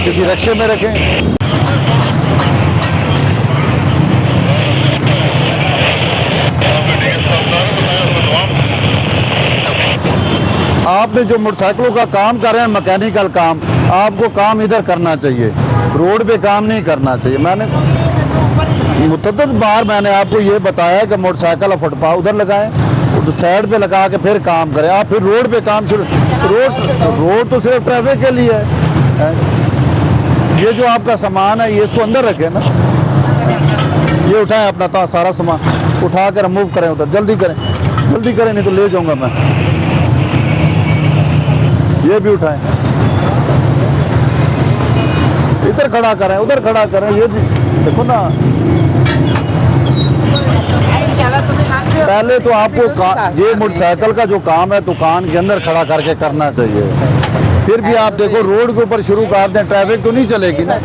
किसी रिक्शे में रखें। आपने जो मोटरसाइकिलों का काम कर रहे हैं, मैकेनिकल काम, आपको काम इधर करना चाहिए, रोड पे काम नहीं करना चाहिए। मैंने मुतअद्दिद बार मैंने आपको ये बताया कि मोटरसाइकिल फुटपाथ उधर लगाएं, तो साइड पे लगा के फिर काम करें। आप फिर रोड पे काम शुरू, रोड तो सिर्फ ट्रैफिक के लिए है। ये जो आपका सामान है ये इसको अंदर रखें ना, ये उठाएं अपना तो सारा सामान उठा कर रिमूव करें उधर, जल्दी करें नहीं तो ले जाऊंगा मैं। ये भी उठाएं, इधर खड़ा करें उधर खड़ा करें, ये देखो ना। पहले तो आपको ये मोटरसाइकिल का जो काम है दुकान के अंदर खड़ा करके करना चाहिए। फिर भी आप देखो रोड के ऊपर शुरू कर दें, ट्रैफिक तो नहीं चलेगी ना।